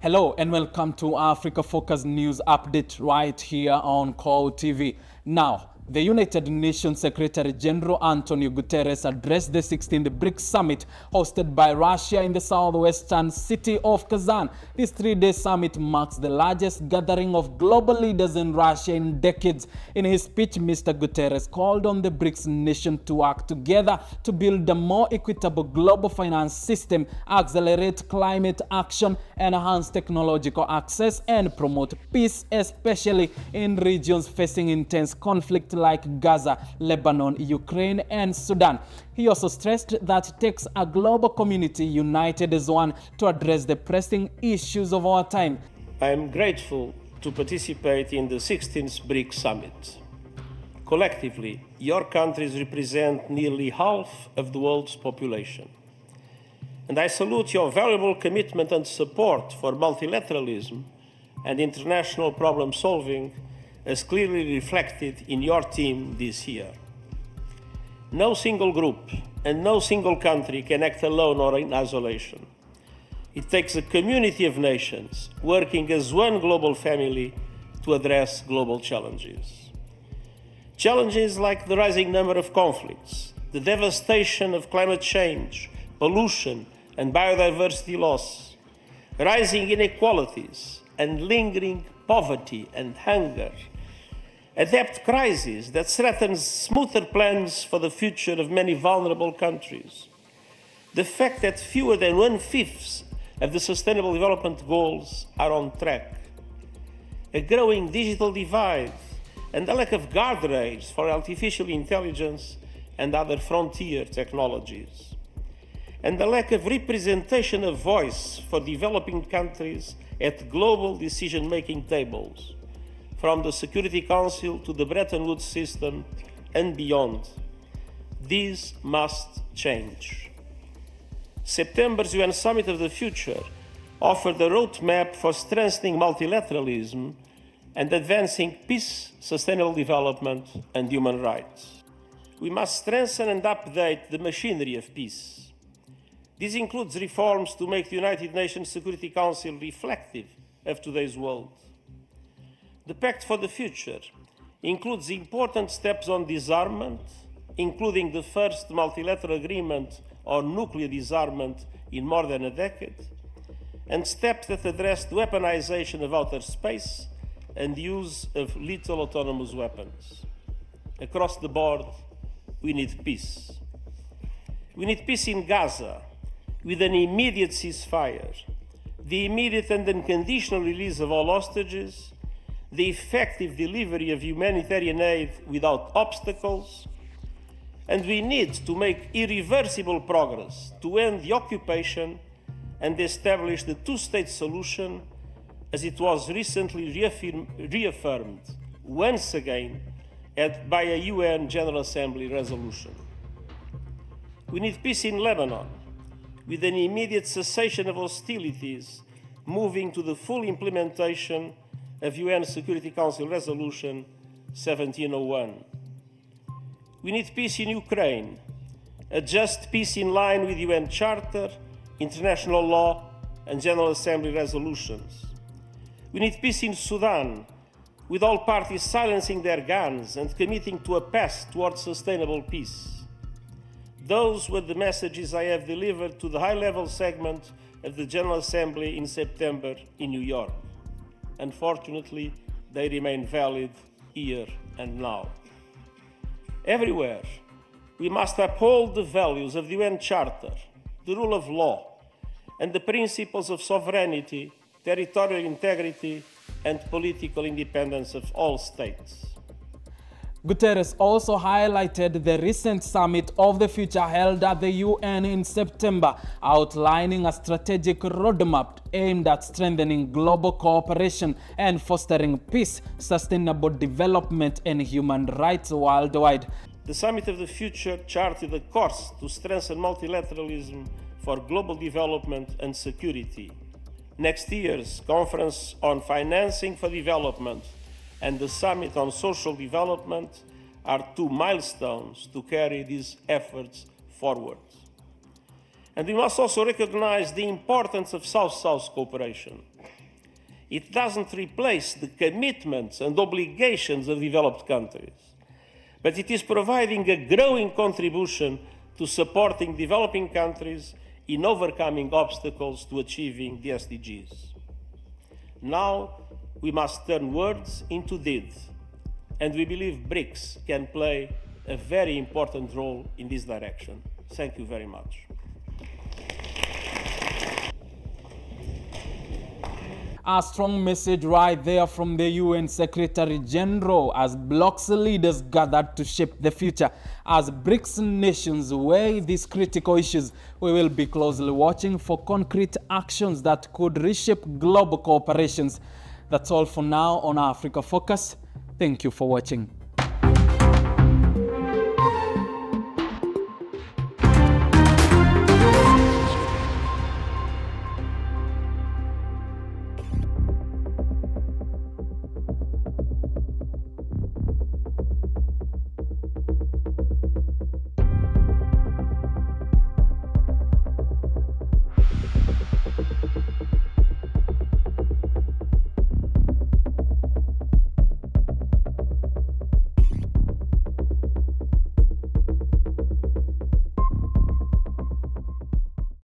Hello and welcome to Africa Focus News Update right here on KOWTV. Now, the United Nations Secretary General Antonio Guterres addressed the 16th Brics Summit hosted by Russia in the southwestern city of Kazan. This three-day summit marks the largest gathering of global leaders in Russia in decades. In his speech, Mr. Guterres called on the Brics nation to work together to build a more equitable global finance system, accelerate climate action, enhance technological access, and promote peace, especially in regions facing intense conflict like Gaza, Lebanon, Ukraine, and Sudan. He also stressed that it takes a global community united as one to address the pressing issues of our time. I am grateful to participate in the 16th Brics Summit. Collectively, your countries represent nearly half of the world's population. And I salute your valuable commitment and support for multilateralism and international problem solving as clearly reflected in your team this year. No single group and no single country can act alone or in isolation. It takes a community of nations working as one global family to address global challenges. Challenges like the rising number of conflicts, the devastation of climate change, pollution and biodiversity loss, rising inequalities and lingering poverty and hunger, a debt crisis that threatens smoother plans for the future of many vulnerable countries, the fact that fewer than 1/5 of the Sustainable Development Goals are on track, a growing digital divide, and the lack of guardrails for artificial intelligence and other frontier technologies, and the lack of representation of voice for developing countries at global decision-making tables, from the Security Council to the Bretton Woods system and beyond. These must change. September's UN Summit of the Future offered a roadmap for strengthening multilateralism and advancing peace, sustainable development, and human rights. We must strengthen and update the machinery of peace. This includes reforms to make the United Nations Security Council reflective of today's world. The Pact for the Future includes important steps on disarmament, including the first multilateral agreement on nuclear disarmament in more than a decade, and steps that address the weaponization of outer space and the use of lethal autonomous weapons. Across the board, we need peace. We need peace in Gaza, with an immediate ceasefire, the immediate and unconditional release of all hostages, the effective delivery of humanitarian aid without obstacles, and we need to make irreversible progress to end the occupation and establish the two-state solution as it was recently reaffirmed once again by a UN General Assembly resolution. We need peace in Lebanon, with an immediate cessation of hostilities, moving to the full implementation of UN Security Council Resolution 1701. We need peace in Ukraine, a just peace in line with UN Charter, international law, and General Assembly resolutions. We need peace in Sudan, with all parties silencing their guns and committing to a path towards sustainable peace. Those were the messages I have delivered to the high-level segment of the General Assembly in September in New York. Unfortunately, they remain valid here and now. Everywhere, we must uphold the values of the UN Charter, the rule of law, and the principles of sovereignty, territorial integrity, and political independence of all states. Guterres also highlighted the recent Summit of the Future held at the UN in September, outlining a strategic roadmap aimed at strengthening global cooperation and fostering peace, sustainable development, and human rights worldwide. The Summit of the Future charted a course to strengthen multilateralism for global development and security. Next year's Conference on Financing for Development and the Summit on Social Development are two milestones to carry these efforts forward. And we must also recognize the importance of South-South cooperation. It doesn't replace the commitments and obligations of developed countries, but it is providing a growing contribution to supporting developing countries in overcoming obstacles to achieving the SDGs. Now, we must turn words into deeds, and we believe Brics can play a very important role in this direction. Thank you very much. A strong message right there from the UN Secretary General as blocs leaders gathered to shape the future. As BRICS nations weigh these critical issues, we will be closely watching for concrete actions that could reshape global cooperations. That's all for now on Africa Focus. Thank you for watching.